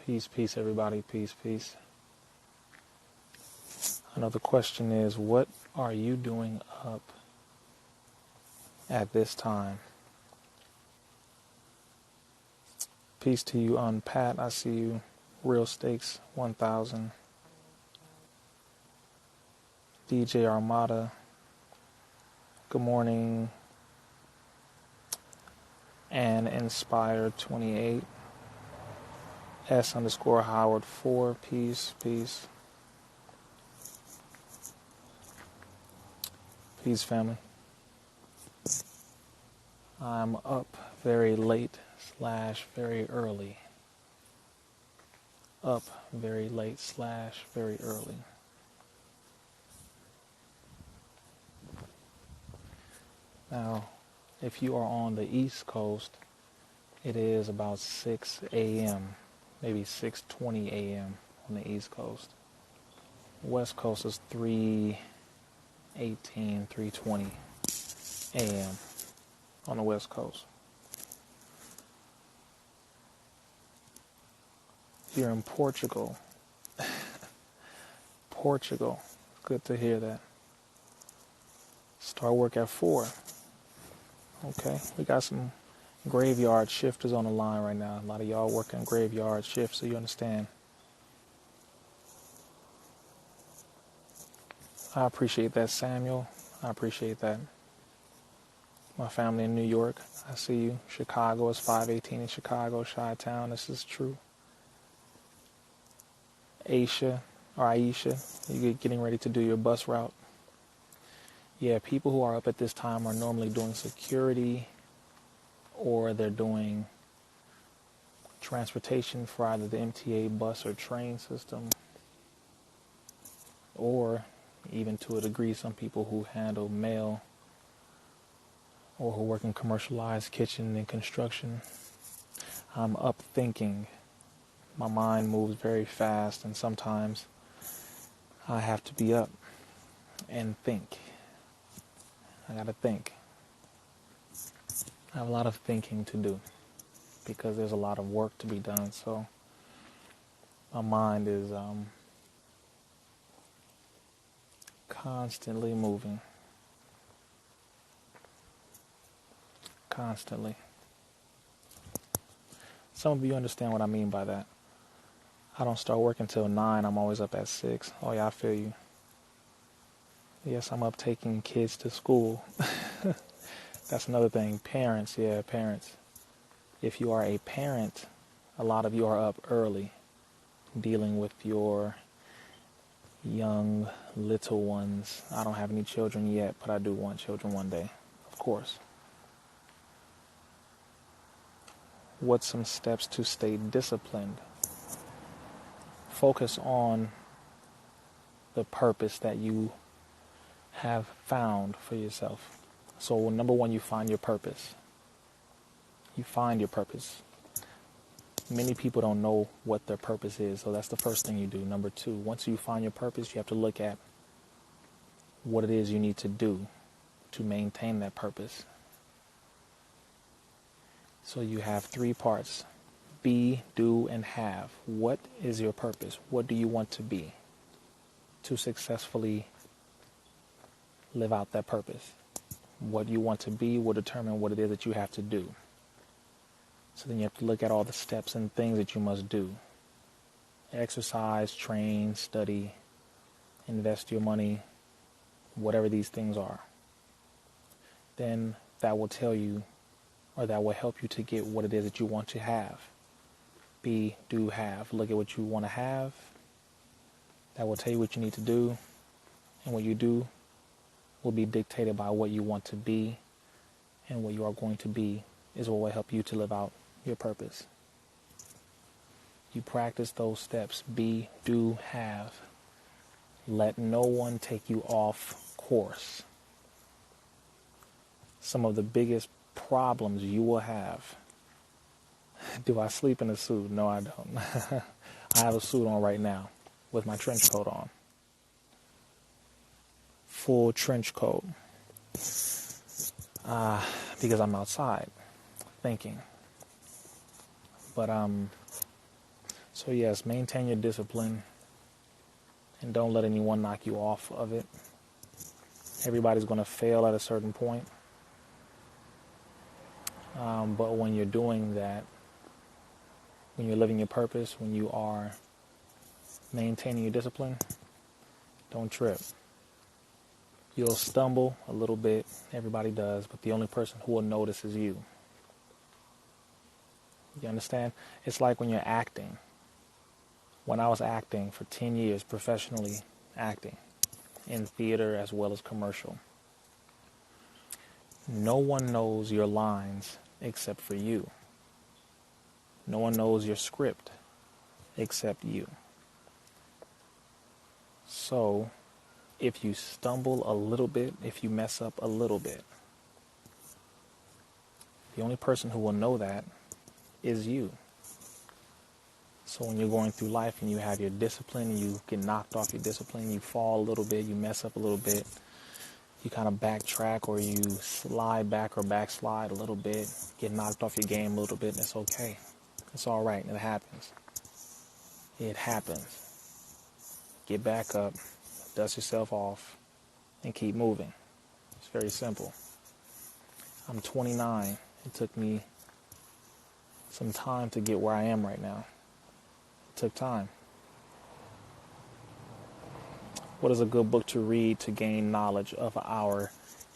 Peace, peace, everybody. Peace, peace. Another question is, what are you doing up at this time? Peace to you, Pat. I see you. Real Stakes 1000. DJ Armada. Good morning. And Inspired 28. S_Howard 4. Peace, peace. Peace, family. I'm up very late / very early. Up very late / very early. Now, if you are on the East Coast, it is about 6 a.m., maybe 6:20 a.m. on the East Coast. West Coast is 3:18, 3:20 a.m. on the West Coast. If you're in Portugal, good to hear that. Start work at 4. Okay, we got some graveyard shifters on the line right now. A lot of y'all working graveyard shifts, so you understand. I appreciate that, Samuel. I appreciate that. My family in New York, I see you. Chicago is 5:18 in Chicago, Chi-Town. This is true. Aisha, you getting ready to do your bus route. Yeah, people who are up at this time are normally doing security, or they're doing transportation for either the MTA bus or train system, or even to a degree some people who handle mail or who work in commercialized kitchen and construction. I'm up thinking. My mind moves very fast, and sometimes I have to be up and think. I gotta think. I have a lot of thinking to do because there's a lot of work to be done, so my mind is constantly moving. Constantly. Some of you understand what I mean by that. I don't start work until 9. I'm always up at 6. Oh yeah, I feel you. Yes, I'm up taking kids to school. That's another thing. Parents. If you are a parent, a lot of you are up early dealing with your young little ones. I don't have any children yet, but I do want children one day, of course. What's some steps to stay disciplined? Focus on the purpose that you have found for yourself. So number 1, you find your purpose. You find your purpose. Many people don't know what their purpose is, so that's the first thing you do. Number 2, once you find your purpose, you have to look at what it is you need to do to maintain that purpose. So you have 3 parts: be, do, and have. What is your purpose? What do you want to be to successfully live out that purpose? What you want to be will determine what it is that you have to do. So then you have to look at all the steps and things that you must do. Exercise, train, study, invest your money, whatever these things are. Then that will tell you, or that will help you to get what it is that you want to have. Be, do, have. Look at what you want to have. That will tell you what you need to do. And what you do will be dictated by what you want to be. And what you are going to be is what will help you to live out your purpose. You practice those steps. Be, do, have. Let no one take you off course. Some of the biggest problems you will have. Do I sleep in a suit? No, I don't. I have a suit on right now with my trench coat on. Full trench coat. Because I'm outside thinking. But So yes, maintain your discipline and don't let anyone knock you off of it. Everybody's going to fail at a certain point. But when you're doing that, when you're living your purpose, when you are maintaining your discipline, don't trip. You'll stumble a little bit. Everybody does. But the only person who will notice is you. You understand? It's like when you're acting. When I was acting for 10 years, professionally acting, in theater as well as commercial, no one knows your lines except for you. No one knows your script except you. So, if you stumble a little bit, if you mess up a little bit, the only person who will know that is you. So when you're going through life and you have your discipline and you get knocked off your discipline, you fall a little bit, you mess up a little bit, you kind of backtrack or you slide back or backslide a little bit, get knocked off your game a little bit, and it's okay. It's all right. It happens. It happens. Get back up, dust yourself off, and keep moving. It's very simple. I'm 29. It took me some time to get where I am right now. It took time. What is a good book to read to gain knowledge of our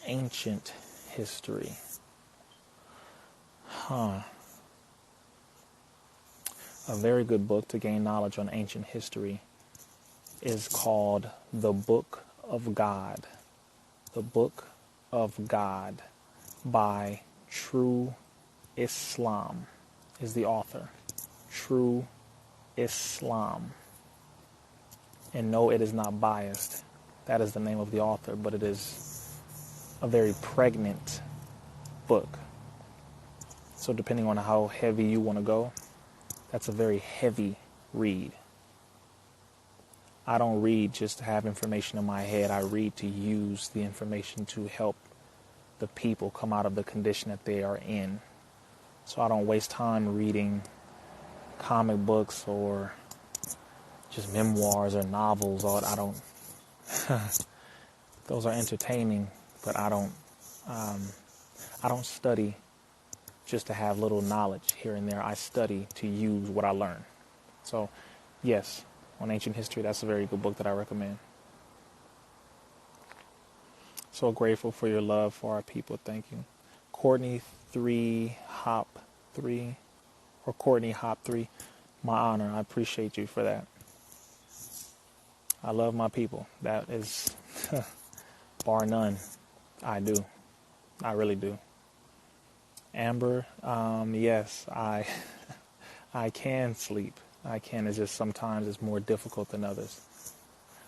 ancient history? A very good book to gain knowledge on ancient history is called The Book of God. The Book of God by True Islam is the author. True Islam. And no, it is not biased. That is the name of the author, but it is a very pregnant book. So depending on how heavy you want to go, that's a very heavy read. I don't read just to have information in my head. I read to use the information to help the people come out of the condition that they are in. So I don't waste time reading comic books or just memoirs or novels. I don't. Those are entertaining, but I don't study just to have little knowledge here and there. I study to use what I learn. So, yes, on ancient history, that's a very good book that I recommend. So grateful for your love for our people. Thank you. Courtney Hop 3, my honor. I appreciate you for that. I love my people. That is, bar none, I do. I really do. Amber, yes, I can sleep. I can. It's just sometimes it's more difficult than others.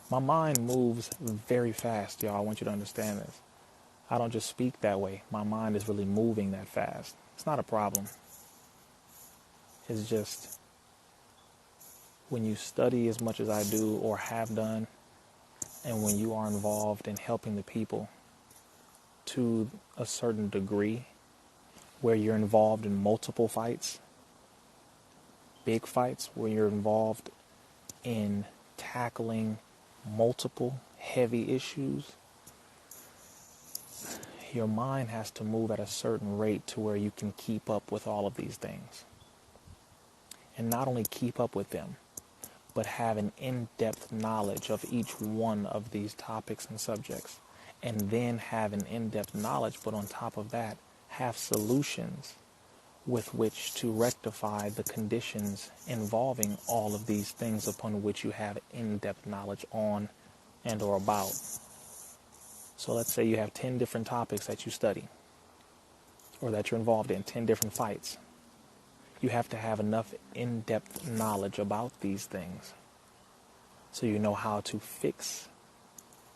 My mind moves very fast, y'all. I want you to understand this. I don't just speak that way. My mind is really moving that fast. It's not a problem. It's just when you study as much as I do or have done, and when you are involved in helping the people to a certain degree, where you're involved in multiple fights, big fights, where you're involved in tackling multiple heavy issues, your mind has to move at a certain rate to where you can keep up with all of these things. And not only keep up with them, but have an in-depth knowledge of each one of these topics and subjects. And then have an in-depth knowledge, but on top of that, have solutions with which to rectify the conditions involving all of these things upon which you have in-depth knowledge on and or about. So let's say you have 10 different topics that you study or that you're involved in, 10 different fights. You have to have enough in-depth knowledge about these things so you know how to fix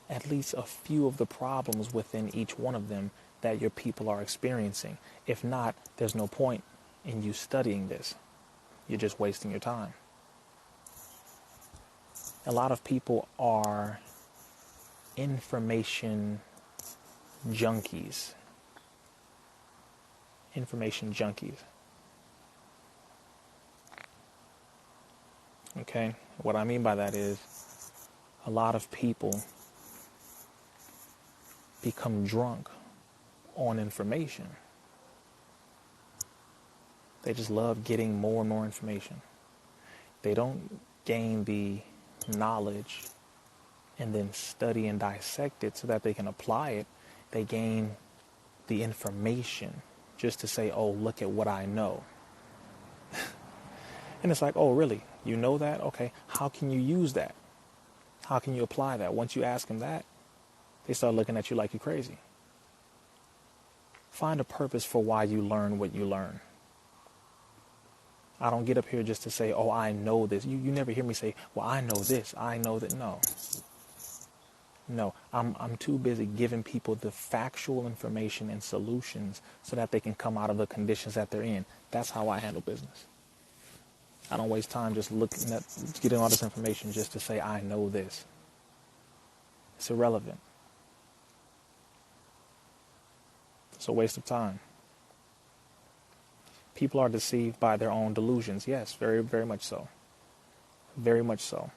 at least a few of the problems within each one of them that your people are experiencing. If not, there's no point in you studying this. You're just wasting your time. A lot of people are information junkies. Information junkies. Okay? What I mean by that is a lot of people become drunk on information. They just love getting more and more information. They don't gain the knowledge and then study and dissect it so that they can apply it. They gain the information just to say, oh, look at what I know. And it's like, oh, really? You know that? Okay. How can you use that? How can you apply that? Once you ask them that, they start looking at you like you're crazy. Find a purpose for why you learn what you learn. I don't get up here just to say, oh, I know this. You never hear me say, well, I know this. I know that. No, I'm too busy giving people the factual information and solutions so that they can come out of the conditions that they're in. That's how I handle business. I don't waste time just getting all this information just to say I know this. It's irrelevant. It's a waste of time. People are deceived by their own delusions. Yes, very, very much so. Very much so.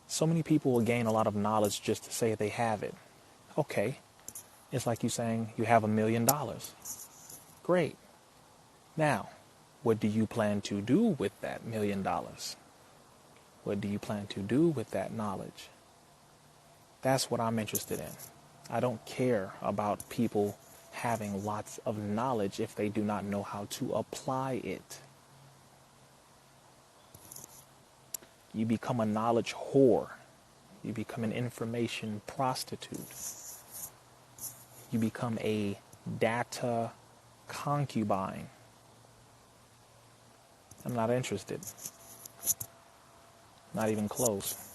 So many people will gain a lot of knowledge just to say they have it. Okay. It's like you saying you have $1 million. Great. Now, what do you plan to do with that $1 million? What do you plan to do with that knowledge? That's what I'm interested in. I don't care about people having lots of knowledge if they do not know how to apply it. You become a knowledge whore. You become an information prostitute. You become a data concubine. I'm not interested. Not even close.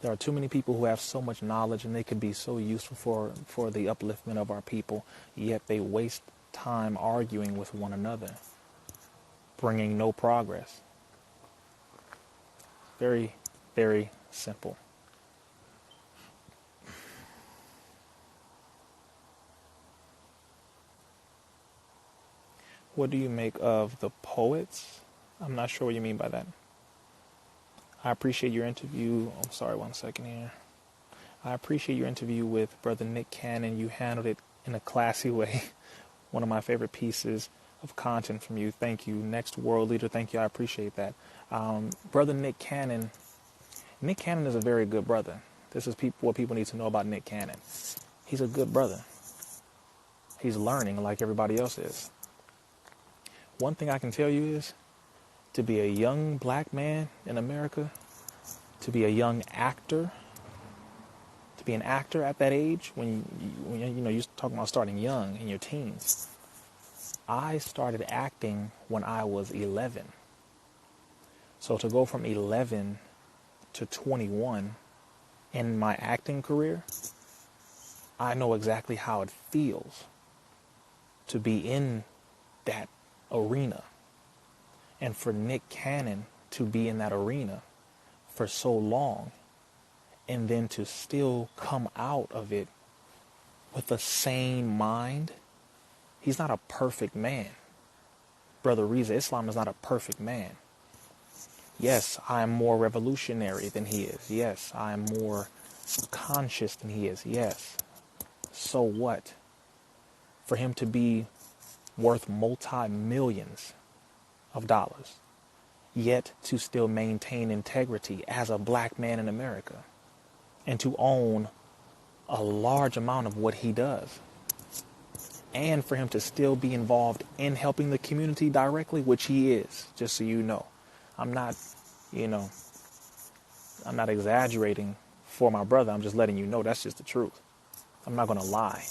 There are too many people who have so much knowledge and they could be so useful for the upliftment of our people, yet they waste time arguing with one another, bringing no progress. Very, very simple. What do you make of the poets? I'm not sure what you mean by that. I appreciate your interview. I'm sorry, 1 second here. I appreciate your interview with Brother Nick Cannon. You handled it in a classy way. One of my favorite pieces of content from you. Thank you. Next World Leader, thank you. I appreciate that. Brother Nick Cannon. Nick Cannon is a very good brother. This is what people need to know about Nick Cannon. He's a good brother. He's learning like everybody else is. One thing I can tell you is to be a young black man in America, to be a young actor, to be an actor at that age, when you're talking about starting young in your teens. I started acting when I was 11. So to go from 11 to 21 in my acting career, I know exactly how it feels to be in that arena. And for Nick Cannon to be in that arena for so long and then to still come out of it with a sane mind. He's not a perfect man. Brother Rizza, Islam is not a perfect man. Yes, I am more revolutionary than he is. Yes, I am more conscious than he is. Yes. So what? For him to be worth multi-millions of dollars, yet to still maintain integrity as a black man in America and to own a large amount of what he does, and for him to still be involved in helping the community directly, which he is, just so you know. I'm not exaggerating for my brother. I'm just letting you know that's just the truth. I'm not going to lie.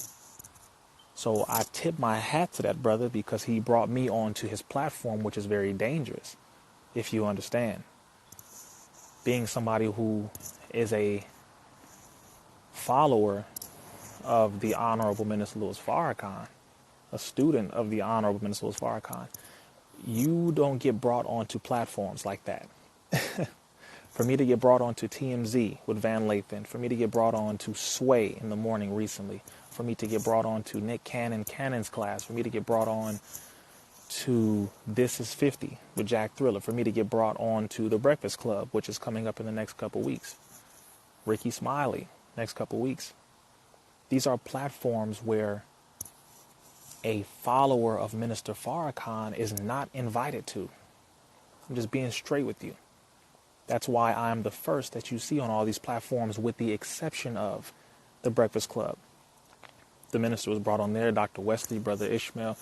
So I tip my hat to that brother because he brought me onto his platform, which is very dangerous, if you understand. Being somebody who is a follower of the Honorable Minister Louis Farrakhan, a student of the Honorable Minister Louis Farrakhan, you don't get brought onto platforms like that. For me to get brought onto TMZ with Van Lathan, for me to get brought on to Sway in the morning recently, for me to get brought on to Nick Cannon's class, for me to get brought on to This Is 50 with Jack Thriller, for me to get brought on to The Breakfast Club, which is coming up in the next couple weeks. Ricky Smiley, next couple weeks. These are platforms where a follower of Minister Farrakhan is not invited to. I'm just being straight with you. That's why I'm the first that you see on all these platforms, with the exception of The Breakfast Club. The minister was brought on there, Dr. Wesley, Brother Ishmael.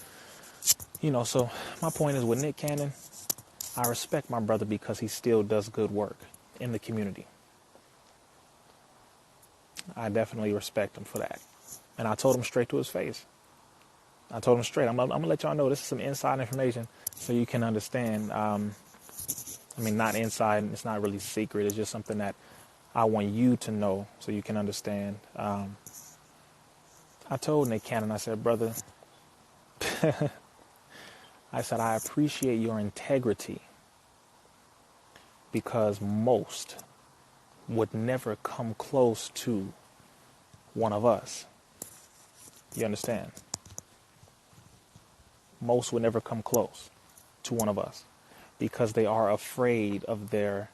So my point is, with Nick Cannon, I respect my brother because he still does good work in the community. I definitely respect him for that. And I told him straight to his face. I told him straight, I'm going to let y'all know this is some inside information so you can understand. Not inside, it's not really secret. It's just something that I want you to know so you can understand. I told Nick Cannon, I said, brother, I said, I appreciate your integrity because most would never come close to one of us. You understand? Most would never come close to one of us because they are afraid of their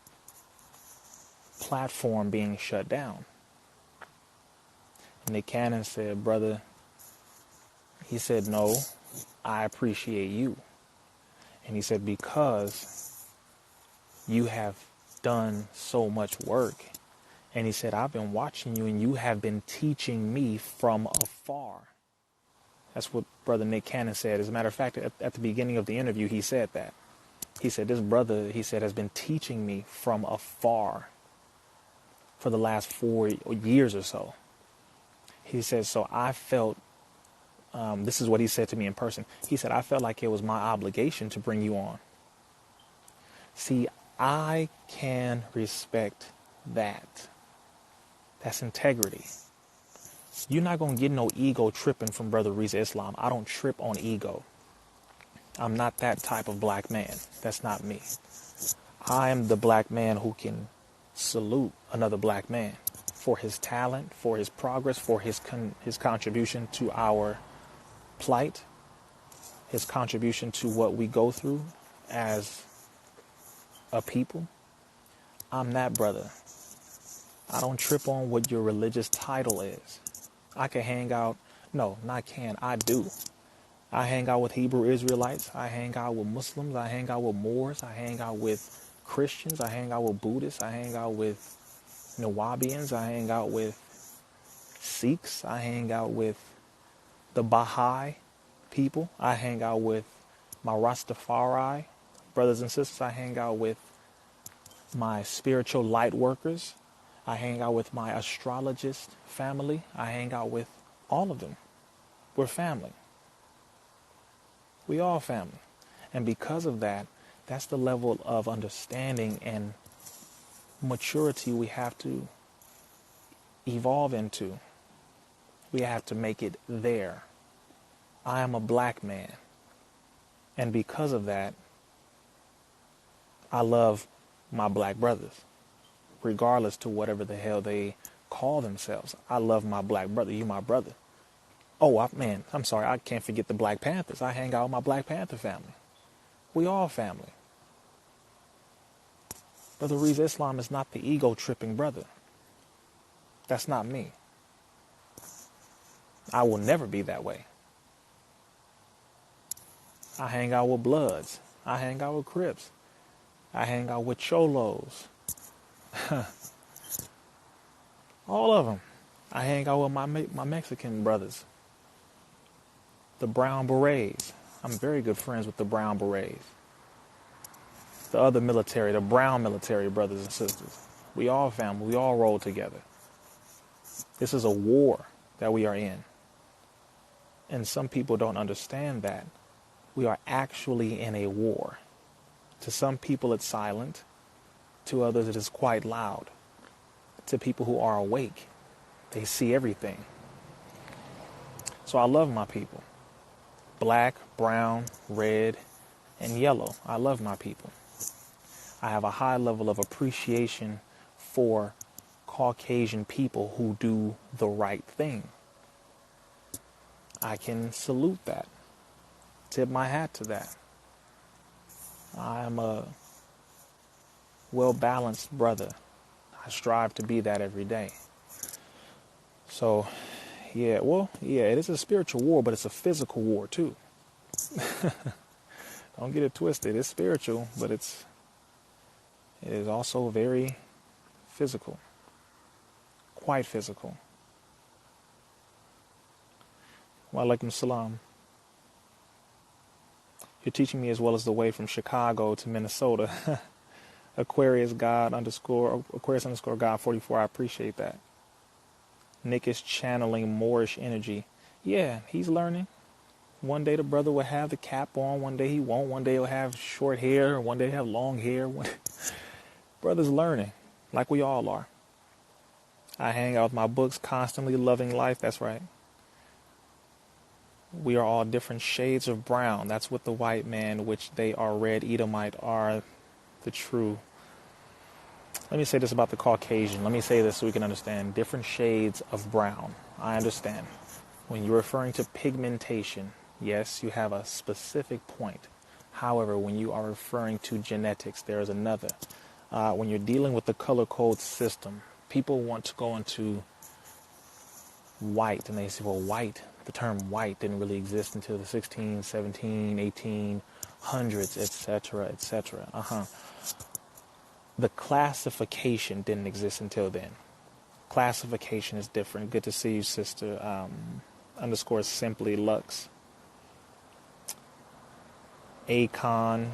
platform being shut down. And Nick Cannon said, brother, he said, no, I appreciate you. And he said, because you have done so much work. And he said, I've been watching you and you have been teaching me from afar. That's what Brother Nick Cannon said. As a matter of fact, at the beginning of the interview, he said that. He said, this brother, he said, has been teaching me from afar for the last 4 years or so. He said, so I felt, this is what he said to me in person. He said, I felt like it was my obligation to bring you on. See, I can respect that. That's integrity. You're not going to get no ego tripping from Brother Rizza Islam. I don't trip on ego. I'm not that type of black man. That's not me. I am the black man who can salute another black man for his talent, for his progress, for his contribution to our plight, his contribution to what we go through as a people. I'm that brother. I don't trip on what your religious title is. I can hang out. No, not can. I do. I hang out with Hebrew Israelites. I hang out with Muslims. I hang out with Moors. I hang out with Christians. I hang out with Buddhists. I hang out with Nawabians. I hang out with Sikhs. I hang out with the Baha'i people. I hang out with my Rastafari brothers and sisters. I hang out with my spiritual light workers. I hang out with my astrologist family. I hang out with all of them. We're family. We all family. And because of that, that's the level of understanding and maturity we have to evolve into. We have to make it there. I am a black man. And because of that, I love my black brothers, regardless to whatever the hell they call themselves. I love my black brother. You my brother. Oh, I'm sorry. I can't forget the Black Panthers. I hang out with my Black Panther family. We all family. Brother Rizza Islam is not the ego-tripping brother. That's not me. I will never be that way. I hang out with Bloods. I hang out with Crips. I hang out with Cholos. All of them. I hang out with my Mexican brothers. The Brown Berets. I'm very good friends with the Brown Berets. The other military, the brown military brothers and sisters. We all family. We all roll together. This is a war that we are in. And some people don't understand that. We are actually in a war. To some people it's silent. To others it is quite loud. To people who are awake, they see everything. So I love my people. Black, brown, red, and yellow. I love my people. I have a high level of appreciation for Caucasian people who do the right thing. I can salute that. Tip my hat to that. I'm a well-balanced brother. I strive to be that every day. So, yeah, well, yeah, it is a spiritual war, but it's a physical war too. Don't get it twisted. It's spiritual, but it is also very physical, quite physical. Wa alaikum salam. You're teaching me as well as the way from Chicago to Minnesota. Aquarius underscore God 44. I appreciate that. Nick is channeling Moorish energy. Yeah, he's learning. One day the brother will have the cap on. One day he won't. One day he'll have short hair. One day he'll have long hair. Brother's learning, like we all are. I hang out with my books, constantly loving life. That's right. We are all different shades of brown. That's what the white man, which they are red Edomite, are the true. Let me say this about the Caucasian. Let me say this so we can understand. Different shades of brown. I understand. When you're referring to pigmentation, yes, you have a specific point. However, when you are referring to genetics, there is another. When you're dealing with the color code system, people want to go into white, and they say, well, white, the term white didn't really exist until the 16, 17, 1800s, etc., etc. The classification didn't exist until then. Classification is different. Good to see you, sister. Underscore simply Lux. Akon.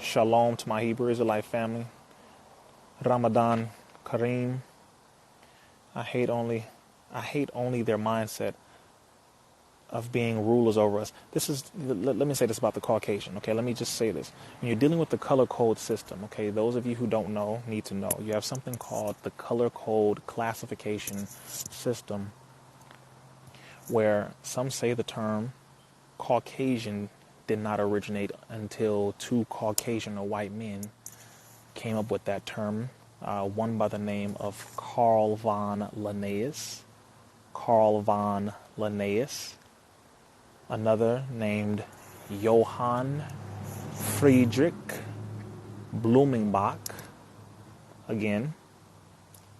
Shalom to my Hebrew Israelite family. Ramadan Kareem. I hate only their mindset of being rulers over us. Let me say this about the Caucasian, okay? Let me just say this. When you're dealing with the color code system, okay, those of you who don't know need to know. You have something called the color code classification system, where some say the term Caucasian did not originate until two Caucasian or white men came up with that term. One by the name of Carl von Linnaeus. Another named Johann Friedrich Blumenbach. Again,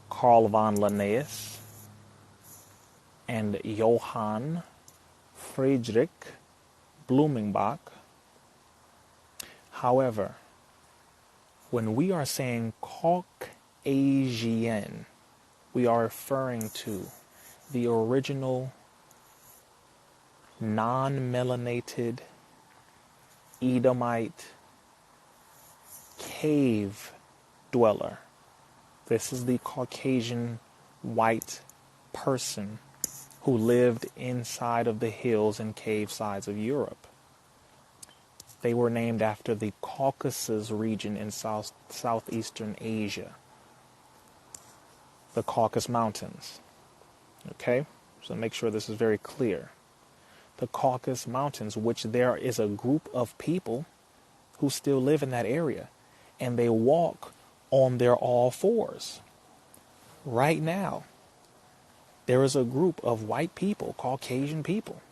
Carl von Linnaeus and Johann Friedrich Blumenbach. However, when we are saying Caucasian, we are referring to the original non-melanated Edomite cave dweller. This is the Caucasian white person who lived inside of the hills and cave sides of Europe. They were named after the Caucasus region in southeastern Asia. The Caucasus Mountains. Okay? So make sure this is very clear. The Caucasus Mountains, which there is a group of people who still live in that area, and they walk on their all fours. Right now, there is a group of white people, Caucasian people,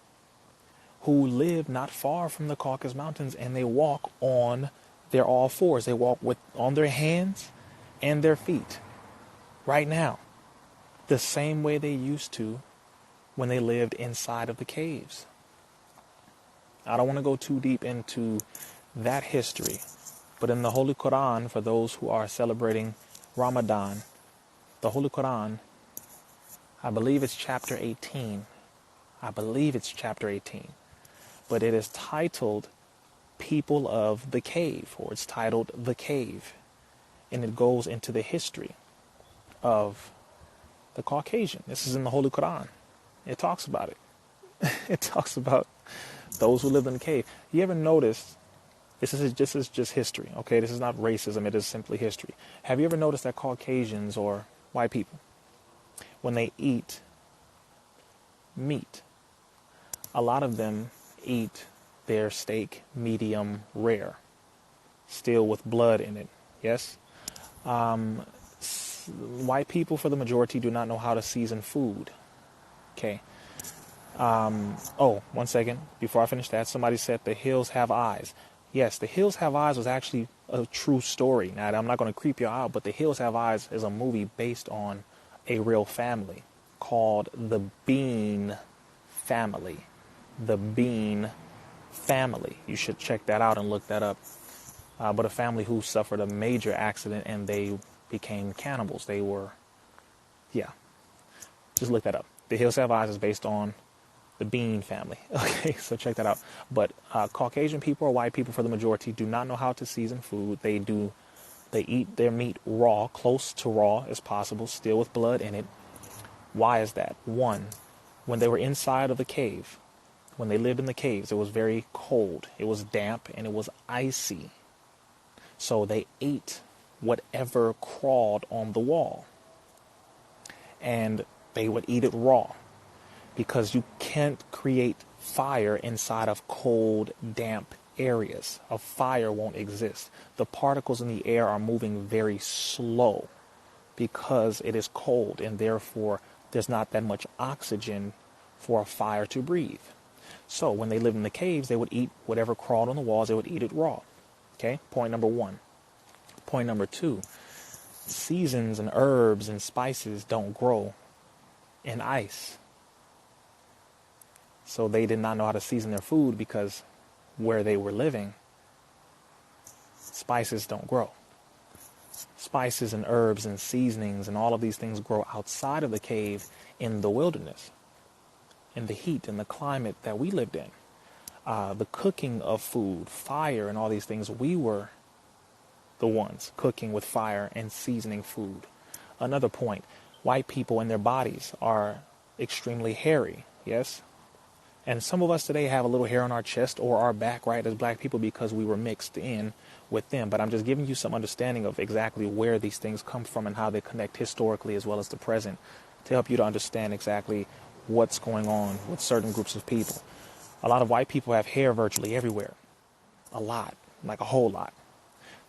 who live not far from the Caucasus Mountains, and they walk on their all fours. They walk on their hands and their feet right now, the same way they used to when they lived inside of the caves. I don't want to go too deep into that history, but in the Holy Quran, for those who are celebrating Ramadan, the Holy Quran, I believe it's chapter 18. But it is titled People of the Cave, or it's titled The Cave. And it goes into the history of the Caucasian. This is in the Holy Quran. It talks about it. It talks about those who lived in the cave. You ever noticed, this is just history, okay? This is not racism, it is simply history. Have you ever noticed that Caucasians or white people, when they eat meat, a lot of them eat their steak medium rare, still with blood in it, yes? White people, for the majority, do not know how to season food, okay? Oh, 1 second. Before I finish that, somebody said the hills have eyes. Yes, The Hills Have Eyes was actually a true story. Now, I'm not going to creep you out, but The Hills Have Eyes is a movie based on a real family called the Bean family. The Bean family. You should check that out and look that up. But a family who suffered a major accident and they became cannibals. They were, yeah, just look that up. The Hills Have Eyes is based on the Bean family. Okay, so check that out. But Caucasian people or white people for the majority do not know how to season food. They eat their meat raw, close to raw as possible, still with blood in it. Why is that? One, when they were inside of the cave, when they lived in the caves, it was very cold. It was damp and it was icy. So they ate whatever crawled on the wall. And they would eat it raw because you can't create fire inside of cold, damp areas. A fire won't exist. The particles in the air are moving very slow because it is cold and therefore there's not that much oxygen for a fire to breathe. So when they lived in the caves, they would eat whatever crawled on the walls. They would eat it raw. Okay, point number one. Point number two, seasons and herbs and spices don't grow in ice. So they did not know how to season their food because where they were living, spices don't grow. Spices and herbs and seasonings and all of these things grow outside of the cave in the wilderness, in the heat and the climate that we lived in. The cooking of food, fire and all these things, we were the ones cooking with fire and seasoning food. Another point, white people in their bodies are extremely hairy, yes? And some of us today have a little hair on our chest or our back, right, as black people because we were mixed in with them. But I'm just giving you some understanding of exactly where these things come from and how they connect historically as well as the present to help you to understand exactly what's going on with certain groups of people. A lot of white people have hair virtually everywhere. A lot, like a whole lot.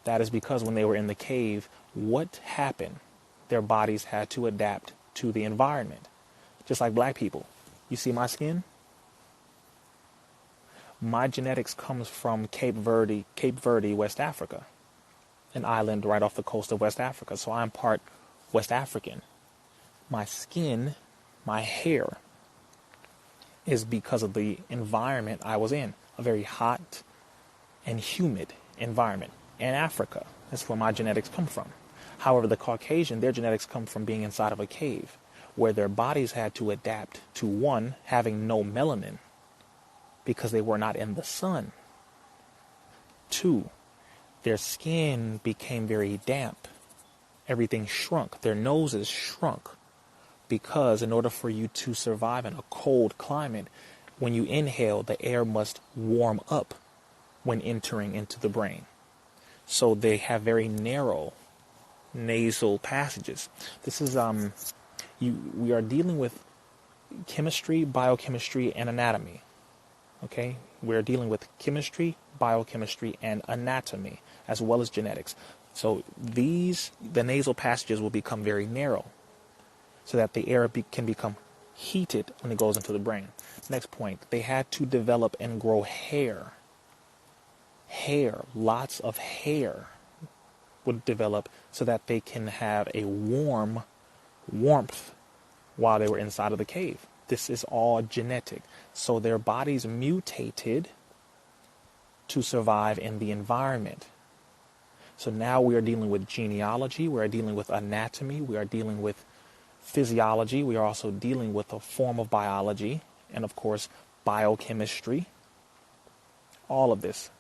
That is because when they were in the cave, what happened? Their bodies had to adapt to the environment. Just like black people. You see my skin? My genetics comes from Cape Verde, West Africa, an island right off the coast of West Africa. So I'm part West African. My skin, my hair, is because of the environment I was in, a very hot and humid environment in Africa. That's where my genetics come from. However, the Caucasian, their genetics come from being inside of a cave where their bodies had to adapt to, one, having no melanin because they were not in the sun. Two, their skin became very damp. Everything shrunk. Their noses shrunk because in order for you to survive in a cold climate, when you inhale, the air must warm up when entering into the brain. So they have very narrow nasal passages. This is we are dealing with chemistry, biochemistry, and anatomy. Okay, we're dealing with chemistry, biochemistry, and anatomy, as well as genetics. So the nasal passages will become very narrow, so that the air can become heated when it goes into the brain. Next point, they had to develop and grow hair. Hair, lots of hair would develop so that they can have a warmth while they were inside of the cave. This is all genetic. So their bodies mutated to survive in the environment. So now we are dealing with genealogy, we are dealing with anatomy, we are dealing with physiology, we are also dealing with a form of biology, and of course, biochemistry. All of this.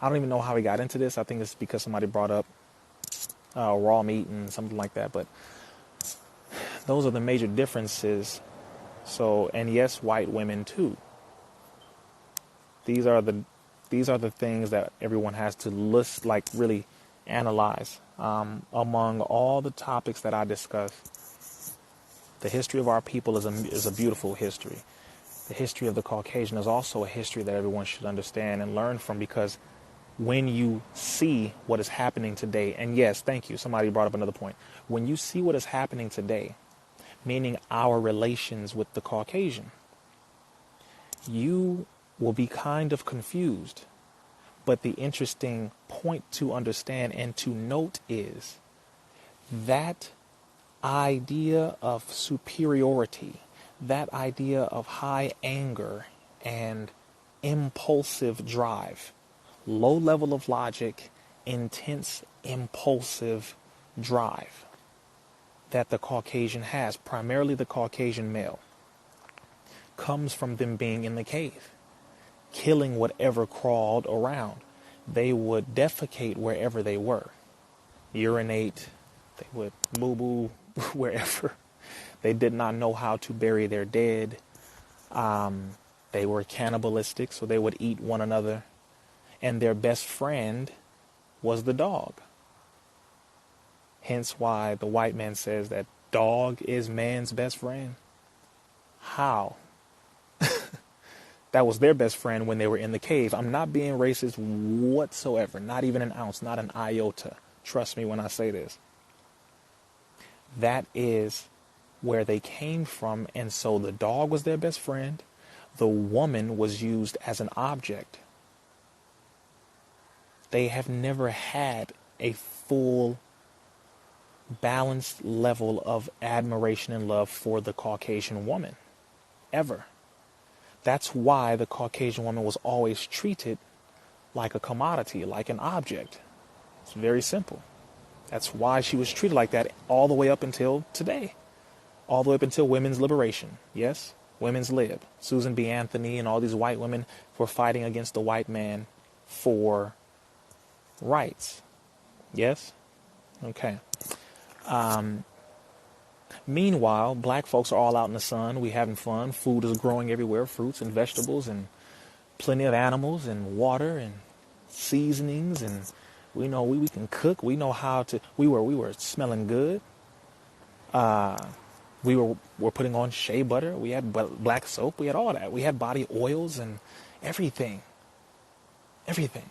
I don't even know how we got into this. I think it's because somebody brought up raw meat and something like that. But those are the major differences. So, and yes, white women too. These are the things that everyone has to list, like really analyze. Among all the topics that I discuss, the history of our people is a beautiful history. The history of the Caucasian is also a history that everyone should understand and learn from, because when you see what is happening today, and yes, thank you, somebody brought up another point. When you see what is happening today, meaning our relations with the Caucasian, you will be kind of confused. But the interesting point to understand and to note is that idea of superiority, that idea of high anger and impulsive drive, low level of logic, intense impulsive drive that the Caucasian has, primarily the Caucasian male, comes from them being in the cave, killing whatever crawled around. They would defecate wherever they were, urinate, they would boo-boo wherever. They did not know how to bury their dead. They were cannibalistic, so they would eat one another. And their best friend was the dog. Hence why the white man says that dog is man's best friend. How? That was their best friend when they were in the cave. I'm not being racist whatsoever, not even an ounce, not an iota. Trust me when I say this. That is where they came from, and so the dog was their best friend. The woman was used as an object. They have never had a full, balanced level of admiration and love for the Caucasian woman, ever. That's why the Caucasian woman was always treated like a commodity, like an object. It's very simple. That's why she was treated like that all the way up until today. All the way up until women's liberation. Yes, women's lib. Susan B. Anthony and all these white women were fighting against the white man for rights. Yes? Okay. Meanwhile, black folks are all out in the sun. We having fun. Food is growing everywhere. Fruits and vegetables and plenty of animals and water and seasonings. And we know we can cook. We know how to. We were smelling good. We were putting on shea butter. We had black soap. We had all that. We had body oils and everything. Everything.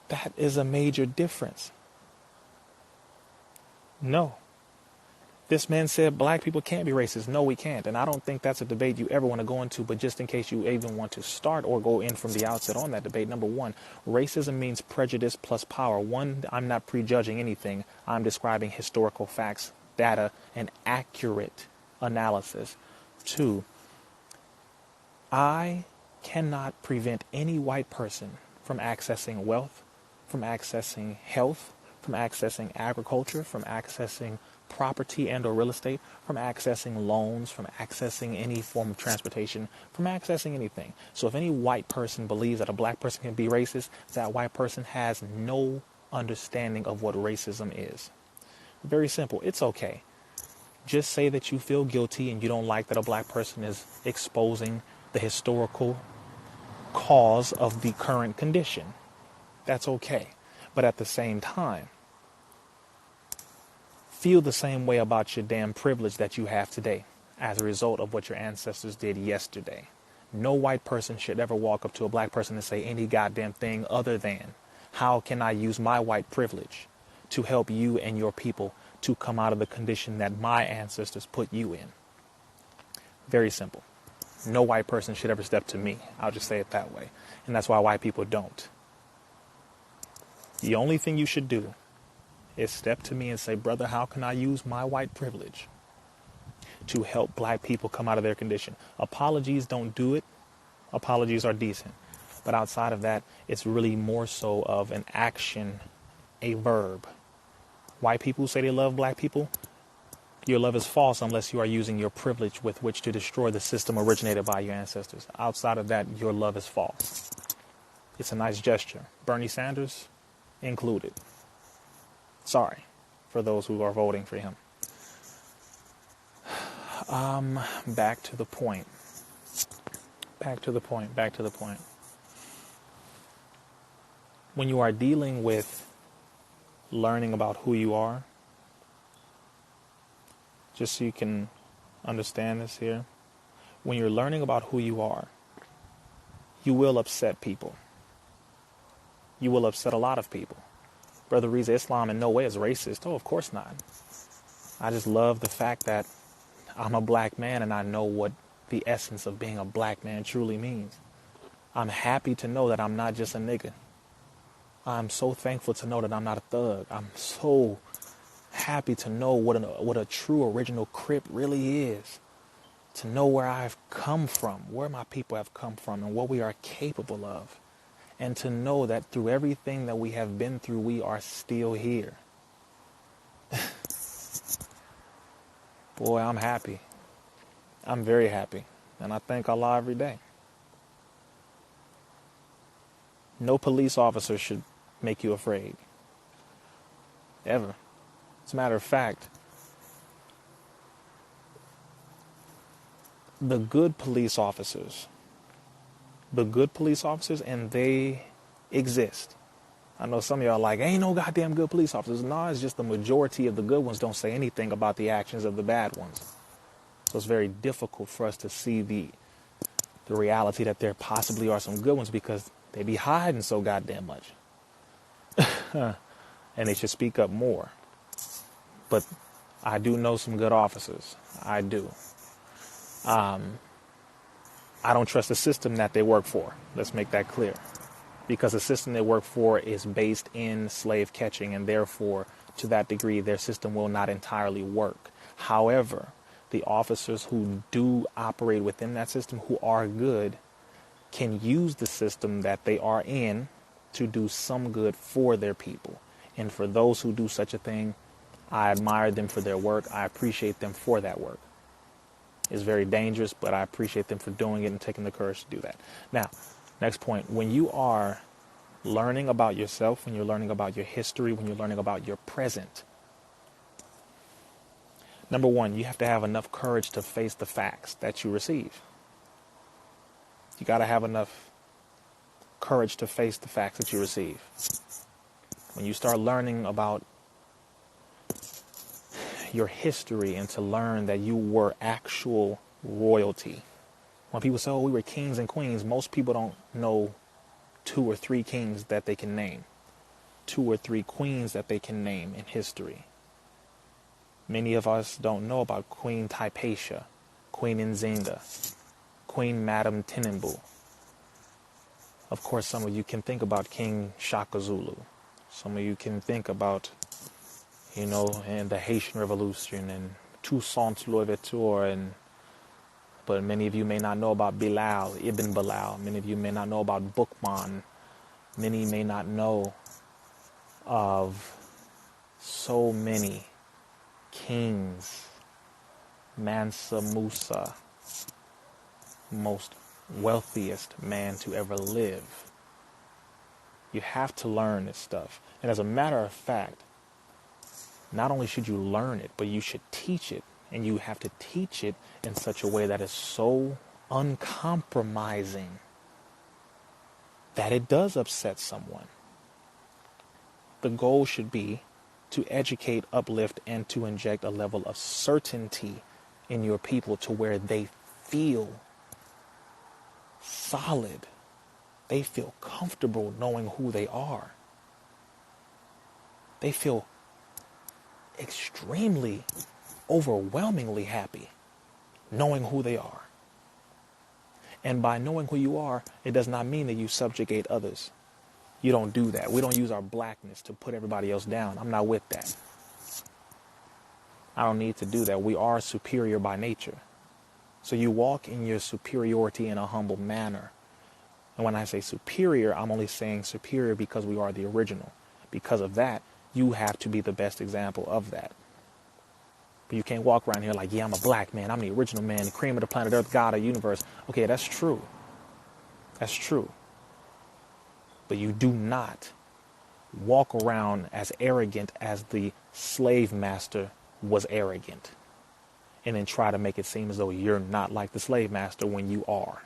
That is a major difference. No. This man said black people can't be racist. No, we can't. And I don't think that's a debate you ever want to go into. But just in case you even want to start or go in from the outset on that debate, number one, racism means prejudice plus power. One, I'm not prejudging anything. I'm describing historical facts, data, and accurate analysis. Two, I cannot prevent any white person from accessing wealth, from accessing health, from accessing agriculture, from accessing property and or real estate, from accessing loans, from accessing any form of transportation, from accessing anything. So if any white person believes that a black person can be racist, that white person has no understanding of what racism is. Very simple. It's okay. Just say that you feel guilty and you don't like that a black person is exposing the historical cause of the current condition. That's okay. But at the same time, feel the same way about your damn privilege that you have today as a result of what your ancestors did yesterday. No white person should ever walk up to a black person and say any goddamn thing other than, how can I use my white privilege to help you and your people to come out of the condition that my ancestors put you in? Very simple. No white person should ever step to me. I'll just say it that way. And that's why white people don't. The only thing you should do is step to me and say, brother, how can I use my white privilege to help black people come out of their condition? Apologies don't do it. Apologies are decent. But outside of that, it's really more so of an action, a verb. White people say they love black people. Your love is false unless you are using your privilege with which to destroy the system originated by your ancestors. Outside of that, your love is false. It's a nice gesture. Bernie Sanders included. Sorry for those who are voting for him. Back to the point. When you are dealing with learning about who you are, just so you can understand this here, when you're learning about who you are, you will upset people. You will upset a lot of people. Brother Rizza, Islam in no way is racist. Oh, of course not. I just love the fact that I'm a black man and I know what the essence of being a black man truly means. I'm happy to know that I'm not just a nigga. I'm so thankful to know that I'm not a thug. I'm so happy to know what a true original Crip really is. To know where I've come from, where my people have come from, and what we are capable of. And to know that through everything that we have been through, we are still here. Boy, I'm happy. I'm very happy. And I thank Allah every day. No police officer should make you afraid. Ever. As a matter of fact, the good police officers, and they exist. I know some of y'all are like, ain't no goddamn good police officers. No, it's just the majority of the good ones don't say anything about the actions of the bad ones. So it's very difficult for us to see the reality that there possibly are some good ones because they be hiding so goddamn much. And they should speak up more. But I do know some good officers. I do. I don't trust the system that they work for. Let's make that clear. Because the system they work for is based in slave catching, and therefore, to that degree, their system will not entirely work. However, the officers who do operate within that system, who are good, can use the system that they are in to do some good for their people. And for those who do such a thing, I admire them for their work. I appreciate them for that work. It's very dangerous, but I appreciate them for doing it and taking the courage to do that. Now, next point. When you are learning about yourself, when you're learning about your history, when you're learning about your present, number one, you have to have enough courage to face the facts that you receive. You got to have enough courage to face the facts that you receive. When you start learning about your history and to learn that you were actual royalty. When people say, oh, we were kings and queens, most people don't know 2 or 3 kings that they can name. 2 or 3 queens that they can name in history. Many of us don't know about Queen Hypatia, Queen Nzinga, Queen Madam Tinubu. Of course, some of you can think about King Shaka Zulu. Some of you can think about, and the Haitian Revolution and Toussaint Louverture, but many of you may not know about Bilal, Ibn Bilal. Many of you may not know about Bookman. Many may not know of so many kings. Mansa Musa, most wealthiest man to ever live. You have to learn this stuff. And as a matter of fact, not only should you learn it, but you should teach it. And you have to teach it in such a way that is so uncompromising that it does upset someone. The goal should be to educate, uplift, and to inject a level of certainty in your people to where they feel solid. They feel comfortable knowing who they are. They feel extremely, overwhelmingly happy knowing who they are. And by knowing who you are, it does not mean that you subjugate others. You don't do that. We don't use our blackness to put everybody else down. I'm not with that. I don't need to do that. We are superior by nature. So you walk in your superiority in a humble manner. And when I say superior, I'm only saying superior because we are the original. Because of that, you have to be the best example of that. But you can't walk around here like, yeah, I'm a black man. I'm the original man, the cream of the planet Earth, God of the universe. Okay, that's true. That's true. But you do not walk around as arrogant as the slave master was arrogant. And then try to make it seem as though you're not like the slave master when you are.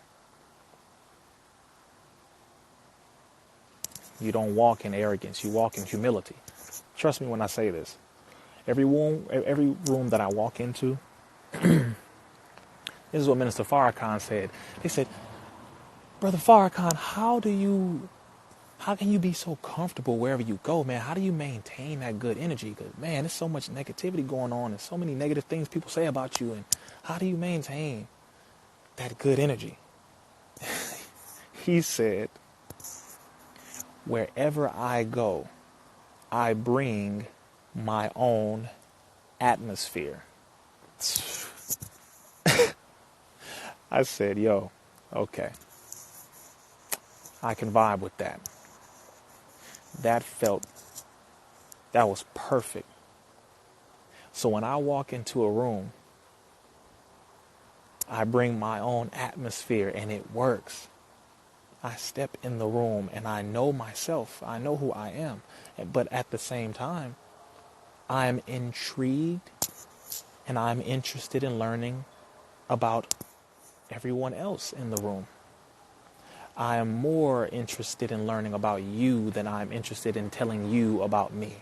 You don't walk in arrogance. You walk in humility. Trust me when I say this. Every room that I walk into, this is what Minister Farrakhan said. They said, Brother Farrakhan, how can you be so comfortable wherever you go, man? How do you maintain that good energy? Because, man, there's so much negativity going on and so many negative things people say about you. And how do you maintain that good energy? He said, Wherever I go, I bring my own atmosphere. I said, yo, okay, I can vibe with that. That was perfect. So when I walk into a room, I bring my own atmosphere and it works. I step in the room and I know myself. I know who I am. But at the same time, I'm intrigued and I'm interested in learning about everyone else in the room. I am more interested in learning about you than I'm interested in telling you about me.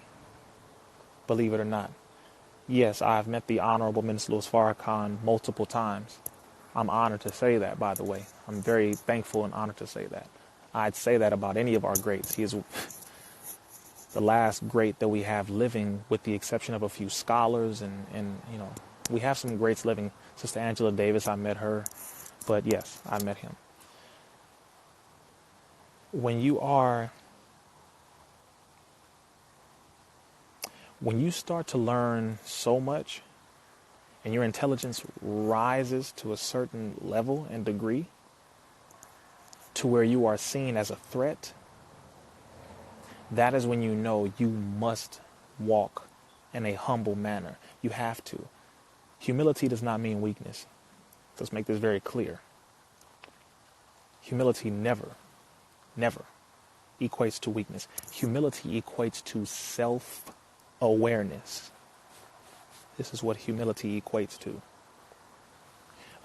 Believe it or not. Yes, I've met the Honorable Millineals Farrakhan multiple times. I'm honored to say that, by the way. I'm very thankful and honored to say that. I'd say that about any of our greats. He is the last great that we have living, with the exception of a few scholars and you know, we have some greats living. Sister Angela Davis, I met her. But yes, I met him. When you start to learn so much and your intelligence rises to a certain level and degree to where you are seen as a threat, that is when you know you must walk in a humble manner. You have to. Humility does not mean weakness. Let's make this very clear. Humility never equates to weakness. Humility equates to self-awareness. This is what humility equates to.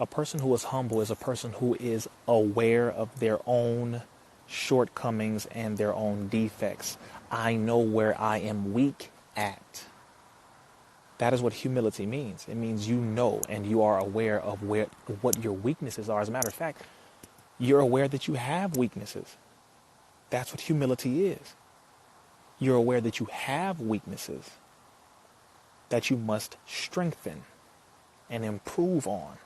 A person who is humble is a person who is aware of their own shortcomings and their own defects. I know where I am weak at. That is what humility means. It means you know and you are aware of what your weaknesses are. As a matter of fact, you're aware that you have weaknesses. That's what humility is. You're aware that you have weaknesses that you must strengthen and improve on.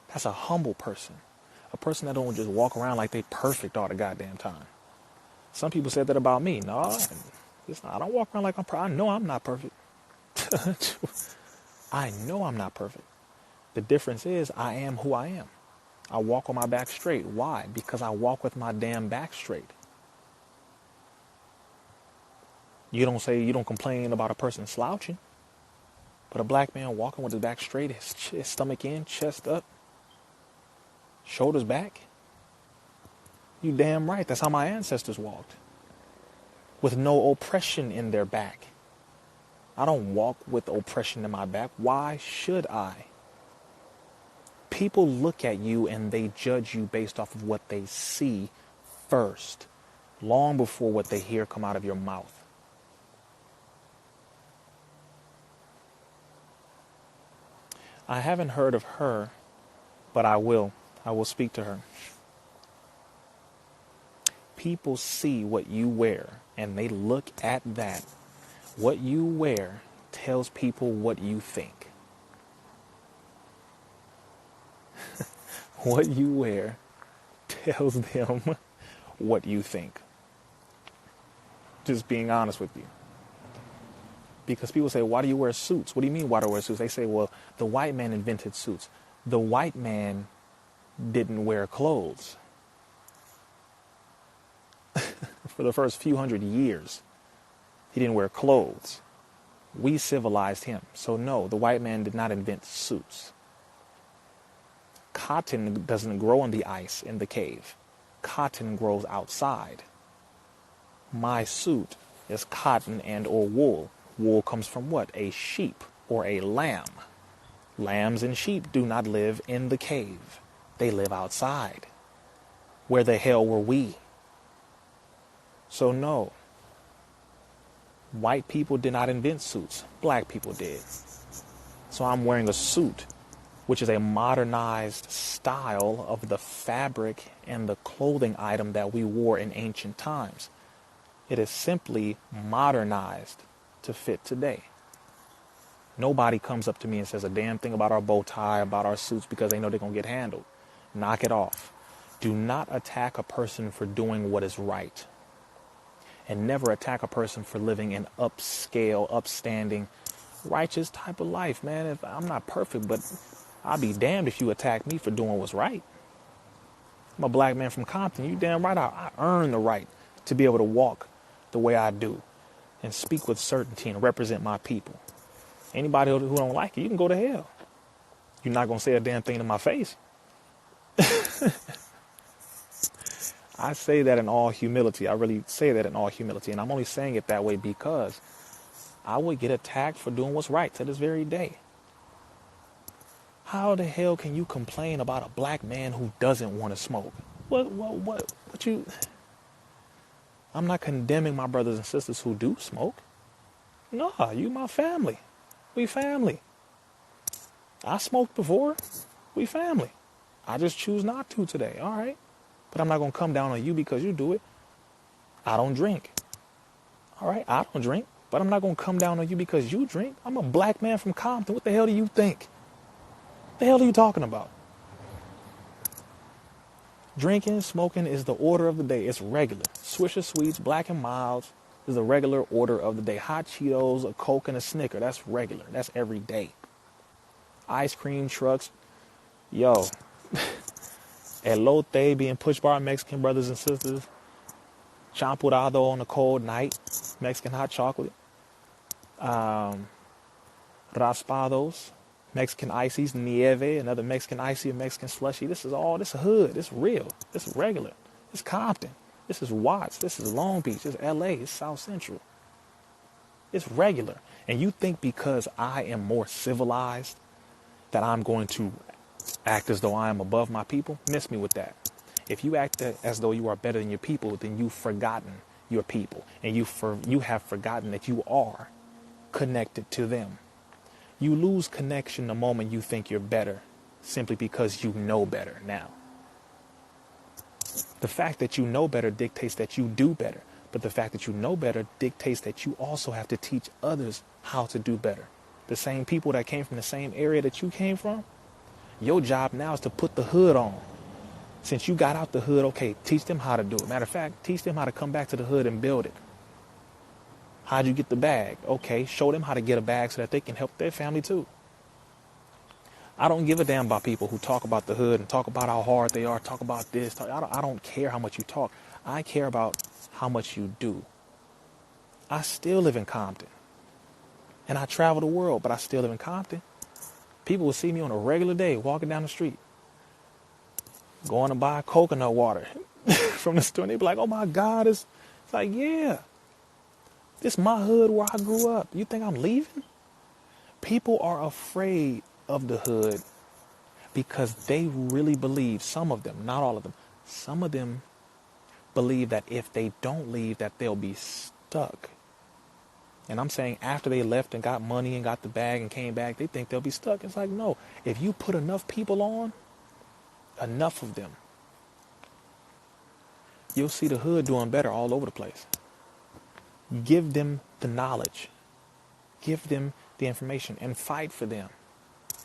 That's a humble person. A person that don't just walk around like they perfect all the goddamn time. Some people said that about me. No, I don't walk around like I'm perfect. I know I'm not perfect. I know I'm not perfect. The difference is I am who I am. I walk with my back straight. Why? Because I walk with my damn back straight. You don't complain about a person slouching, but a black man walking with his back straight, his stomach in, chest up, shoulders back. You damn right. That's how my ancestors walked. With no oppression in their back. I don't walk with oppression in my back. Why should I? People look at you and they judge you based off of what they see first, long before what they hear come out of your mouth. I haven't heard of her, but I will. I will speak to her. People see what you wear and they look at that. What you wear tells people what you think. What you wear tells them what you think. Just being honest with you. Because people say, why do you wear suits? What do you mean, why do I wear suits? They say, well, the white man invented suits. The white man didn't wear clothes. For the first few hundred years, he didn't wear clothes. We civilized him. So no, the white man did not invent suits. Cotton doesn't grow on the ice in the cave. Cotton grows outside. My suit is cotton and or wool. Wool comes from what? A sheep or a lamb. Lambs and sheep do not live in the cave. They live outside. Where the hell were we? So no. White people did not invent suits. Black people did. So I'm wearing a suit, which is a modernized style of the fabric and the clothing item that we wore in ancient times. It is simply modernized to fit today. Nobody comes up to me and says a damn thing about our bow tie, about our suits, because they know they're going to get handled. Knock it off. Do not attack a person for doing what is right. and never attack a person for living an upscale, upstanding, righteous type of life, man. If I'm not perfect, but I'll be damned if you attack me for doing what's right. I'm a black man from Compton. You damn right I earn the right to be able to walk the way I do and speak with certainty and represent my people. Anybody who don't like it, you can go to hell. You're not going to say a damn thing to my face. I say that in all humility. I really say that in all humility. And I'm only saying it that way because I would get attacked for doing what's right to this very day. How the hell can you complain about a black man who doesn't want to smoke? What you... I'm not condemning my brothers and sisters who do smoke. No, you my family. We family. I smoked before. We family. I just choose not to today. All right. But I'm not going to come down on you because you do it. I don't drink. All right. I don't drink. But I'm not going to come down on you because you drink. I'm a black man from Compton. What the hell do you think? The hell are you talking about? Drinking, smoking is the order of the day. It's regular. Swisher Sweets, Black and Milds is the regular order of the day. Hot Cheetos, a Coke, and a Snicker. That's regular. That's every day. Ice cream trucks. Yo. Elote being pushed by our Mexican brothers and sisters. Champurrado on a cold night. Mexican hot chocolate. Raspados. Mexican ices, nieve, another Mexican icy, a Mexican slushy. This is hood. This is real. This is regular. This is Compton. This is Watts. This is Long Beach. This is LA. It's South Central. It's regular. And you think because I am more civilized that I'm going to act as though I am above my people? Miss me with that. If you act as though you are better than your people, then you've forgotten your people. And you have forgotten that you are connected to them. You lose connection the moment you think you're better, simply because you know better now. The fact that you know better dictates that you do better. But the fact that you know better dictates that you also have to teach others how to do better. The same people that came from the same area that you came from, your job now is to put the hood on. Since you got out the hood, okay, teach them how to do it. Matter of fact, teach them how to come back to the hood and build it. How'd you get the bag? Okay, show them how to get a bag so that they can help their family too. I don't give a damn about people who talk about the hood and talk about how hard they are, talk about this. I don't care how much you talk. I care about how much you do. I still live in Compton. And I travel the world, but I still live in Compton. People will see me on a regular day walking down the street, going to buy coconut water from the store. And they be like, oh my God, it's like, yeah. This is my hood where I grew up. You think I'm leaving? People are afraid of the hood because they really believe, some of them, not all of them, some of them believe that if they don't leave, that they'll be stuck. And I'm saying after they left and got money and got the bag and came back, they think they'll be stuck. It's like, no, if you put enough people on, enough of them, you'll see the hood doing better all over the place. Give them the knowledge. Give them the information and fight for them.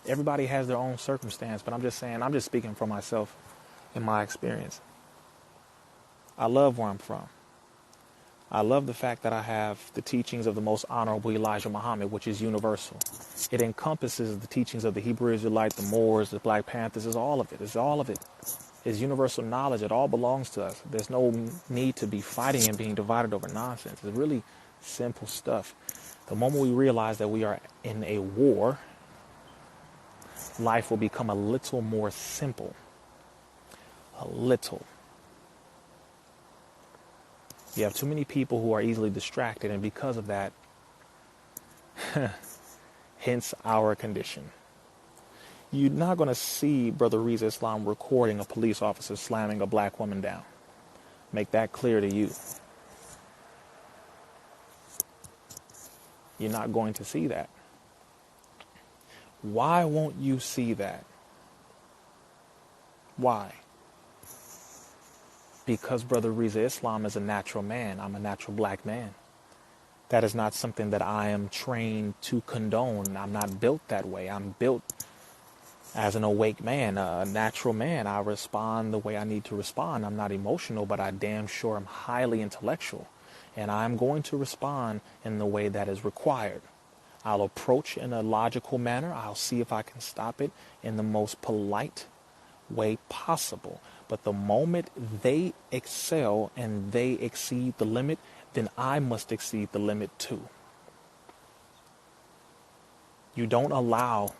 Everybody has their own circumstance, but I'm just saying, I'm just speaking for myself in my experience. I love where I'm from. I love the fact that I have the teachings of the most honorable Elijah Muhammad, which is universal. It encompasses the teachings of the Hebrew Israelite, the Moors, the Black Panthers. It's all of it. It's all of it. It's universal knowledge. It all belongs to us. There's no need to be fighting and being divided over nonsense. It's really simple stuff. The moment we realize that we are in a war, life will become a little more simple. A little. You have too many people who are easily distracted, and because of that, hence our condition. You're not going to see Brother Rizza Islam recording a police officer slamming a black woman down. Make that clear to you. You're not going to see that. Why won't you see that? Why? Because Brother Rizza Islam is a natural man. I'm a natural black man. That is not something that I am trained to condone. I'm not built that way. I'm built as an awake man, a natural man. I respond the way I need to respond. I'm not emotional, but I damn sure am highly intellectual. and I'm going to respond in the way that is required. I'll approach in a logical manner. I'll see if I can stop it in the most polite way possible. But the moment they excel and they exceed the limit, then I must exceed the limit too. You don't allow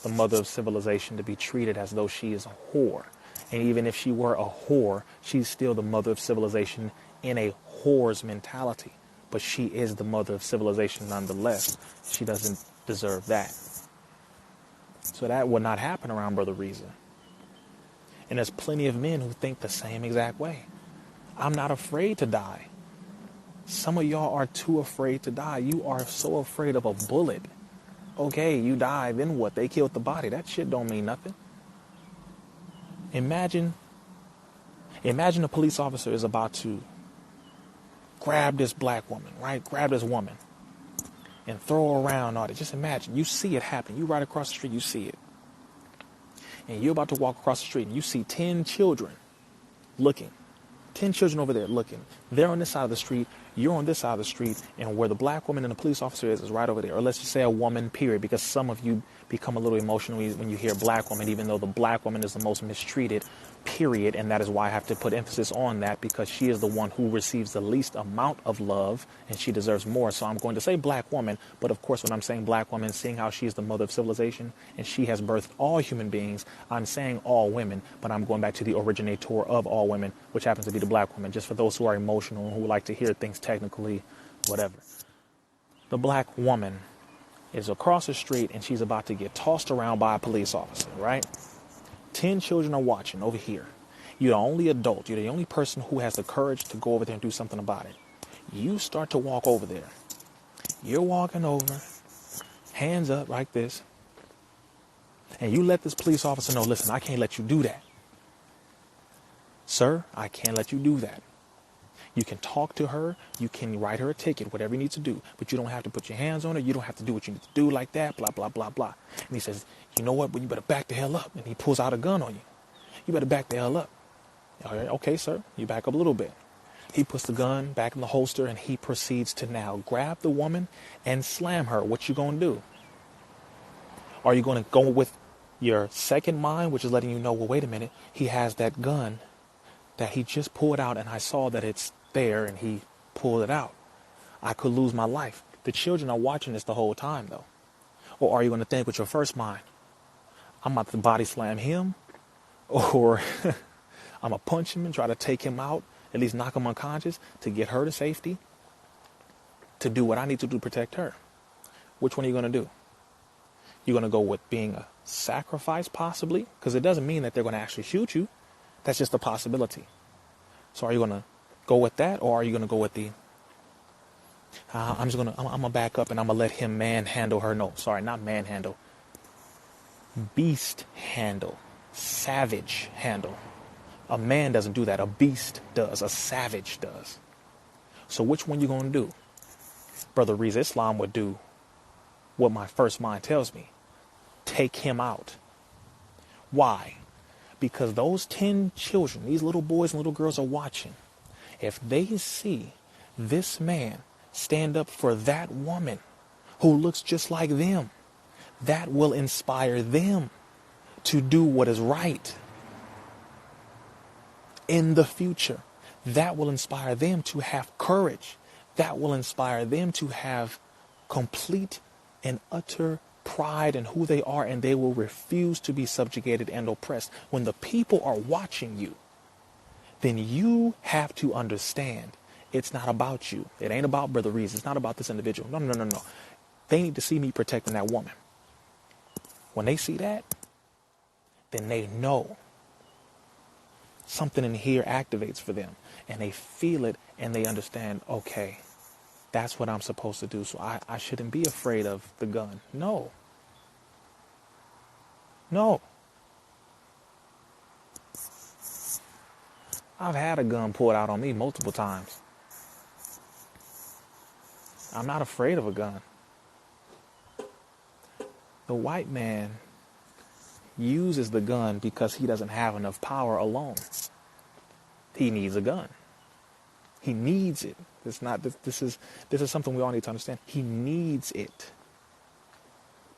the mother of civilization to be treated as though she is a whore. And even if she were a whore, she's still the mother of civilization in a whore's mentality. But she is the mother of civilization nonetheless. She doesn't deserve that. So that would not happen around Brother Rizza. And there's plenty of men who think the same exact way. I'm not afraid to die. Some of y'all are too afraid to die. You are so afraid of a bullet. Okay, you die, then what? They killed the body. That shit don't mean nothing. Imagine a police officer is about to grab this black woman, right? Grab this woman and throw her around all that. Just imagine, you see it happen. You right across the street, you see it. And you're about to walk across the street and you see 10 children looking. 10 children over there looking. They're on this side of the street. You're on this side of the street. And where the black woman and the police officer is right over there. Or let's just say a woman, period. Because some of you become a little emotional when you hear black woman, even though the black woman is the most mistreated, period. And that is why I have to put emphasis on that, because she is the one who receives the least amount of love and she deserves more. So I'm going to say black woman. But of course, when I'm saying black woman, seeing how she is the mother of civilization and she has birthed all human beings, I'm saying all women, but I'm going back to the originator of all women, which happens to be the black woman, just for those who are emotional and who like to hear things technically, whatever. The black woman is across the street and she's about to get tossed around by a police officer, right? 10 children are watching over here. You're the only adult. You're the only person who has the courage to go over there and do something about it. You start to walk over there. You're walking over, hands up like this, and you let this police officer know, listen, I can't let you do that. Sir, I can't let you do that. You can talk to her, you can write her a ticket, whatever you need to do, but you don't have to put your hands on her, you don't have to do what you need to do like that, blah, blah, blah, blah. And he says, you know what, but you better back the hell up. And he pulls out a gun on you. You better back the hell up. All right, okay, sir, you back up a little bit. He puts the gun back in the holster and he proceeds to now grab the woman and slam her. What you gonna do? Are you gonna go with your second mind, which is letting you know, well, wait a minute, he has that gun that he just pulled out and I saw that it's there and he pulled it out. I could lose my life. The children are watching this the whole time though. Or are you going to think with your first mind, I'm about to body slam him, or I'm going to punch him and try to take him out, at least knock him unconscious to get her to safety, to do what I need to do to protect her? Which one are you going to do? You're going to go with being a sacrifice possibly, because it doesn't mean that they're going to actually shoot you. That's just a possibility. So are you going to go with that, or are you going to go with the, I'm going to back up and I'm going to let him manhandle her? No, sorry, not manhandle. Beast handle. Savage handle. A man doesn't do that. A beast does. A savage does. So which one you going to do? Brother Rizza, Islam would do what my first mind tells me. Take him out. Why? Because those 10 children, these little boys and little girls are watching. If they see this man stand up for that woman who looks just like them, that will inspire them to do what is right in the future. That will inspire them to have courage. That will inspire them to have complete and utter pride in who they are, and they will refuse to be subjugated and oppressed. When the people are watching you, then you have to understand it's not about you. It ain't about Brother Rizza. It's not about this individual. No. They need to see me protecting that woman. When they see that, then they know something in here activates for them, and they feel it and they understand, okay, that's what I'm supposed to do. So I shouldn't be afraid of the gun. No. I've had a gun pulled out on me multiple times. I'm not afraid of a gun. The white man uses the gun because he doesn't have enough power alone. He needs a gun. He needs it. It's not. This is something we all need to understand. He needs it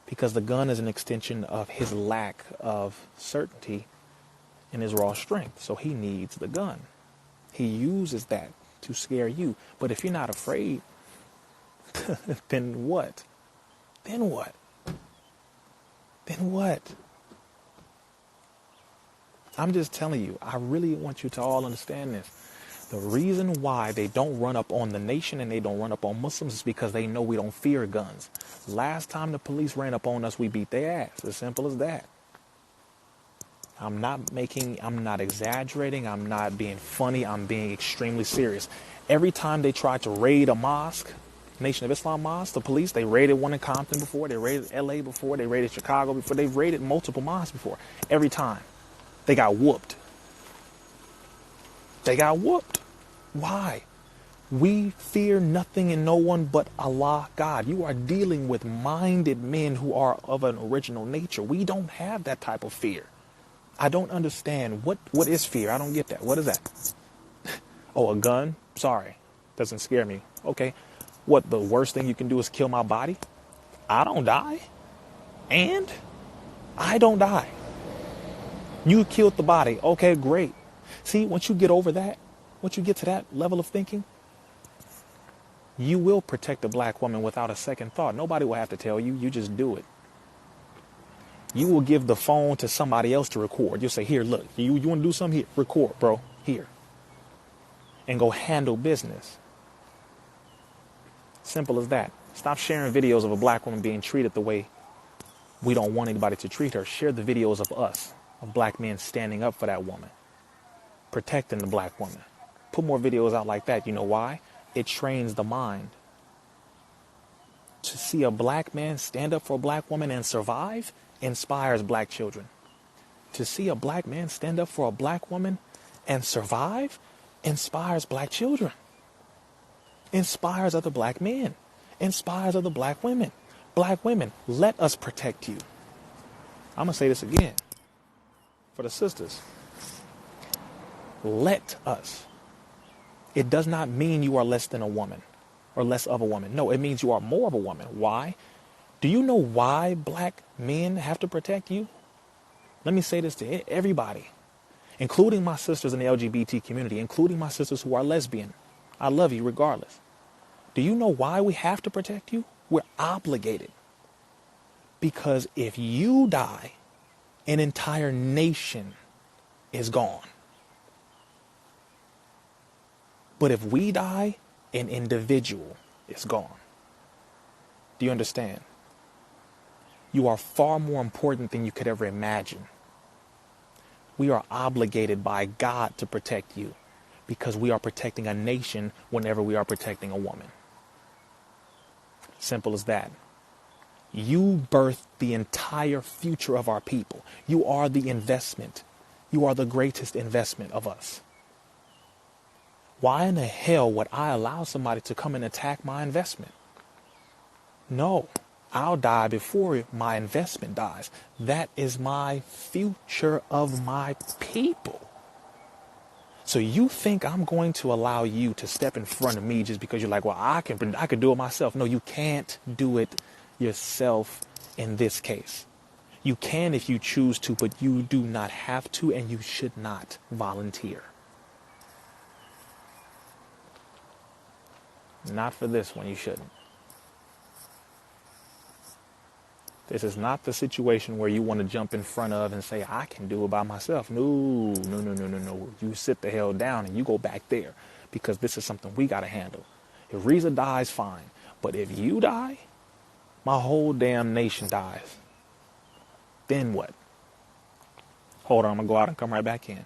because the gun is an extension of his lack of certainty in his raw strength. So he needs the gun. He uses that to scare you. But if you're not afraid, then what? Then what? Then what? I'm just telling you, I really want you to all understand this. The reason why they don't run up on the nation and they don't run up on Muslims is because they know we don't fear guns. Last time the police ran up on us, we beat their ass. As simple as that. I'm not exaggerating. I'm not being funny. I'm being extremely serious. Every time they tried to raid a mosque, Nation of Islam mosque, the police, they raided one in Compton before, they raided LA before, they raided Chicago before, they've raided multiple mosques before. Every time. They got whooped. They got whooped. Why? We fear nothing and no one but Allah, God. You are dealing with minded men who are of an original nature. We don't have that type of fear. I don't understand. What is fear? I don't get that. What is that? Oh, a gun? Sorry. Doesn't scare me. Okay. What, the worst thing you can do is kill my body? I don't die. And I don't die. You killed the body. Okay, great. See, once you get over that, once you get to that level of thinking, you will protect a black woman without a second thought. Nobody will have to tell you. You just do it. You will give the phone to somebody else to record. You'll say, here, look, you want to do something? Here, record, bro, here. And go handle business. Simple as that. Stop sharing videos of a black woman being treated the way we don't want anybody to treat her. Share the videos of us, of black men standing up for that woman, protecting the black woman. Put more videos out like that. You know why? It trains the mind. To see a black man stand up for a black woman and survive inspires black children. To see a black man stand up for a black woman and survive inspires black children. Inspires other black men. Inspires other black women. Black women, let us protect you. I'm going to say this again for the sisters. Let us. It does not mean you are less than a woman or less of a woman. No, it means you are more of a woman. Why? Do you know why black men have to protect you? Let me say this to everybody, including my sisters in the LGBT community, including my sisters who are lesbian. I love you regardless. Do you know why we have to protect you? We're obligated. Because if you die, an entire nation is gone. But if we die, an individual is gone. Do you understand? You are far more important than you could ever imagine. We are obligated by God to protect you because we are protecting a nation whenever we are protecting a woman. Simple as that. You birthed the entire future of our people. You are the investment. You are the greatest investment of us. Why in the hell would I allow somebody to come and attack my investment? No, I'll die before my investment dies. That is my future of my people. So you think I'm going to allow you to step in front of me just because you're like, well, I can do it myself. No, you can't do it yourself in this case. You can if you choose to, but you do not have to, and you should not volunteer. Not for this one, you shouldn't. This is not the situation where you want to jump in front of and say, I can do it by myself. No. You sit the hell down and you go back there because this is something we got to handle. If Rizza dies, fine. But if you die, my whole damn nation dies. Then what? Hold on, I'm going to go out and come right back in.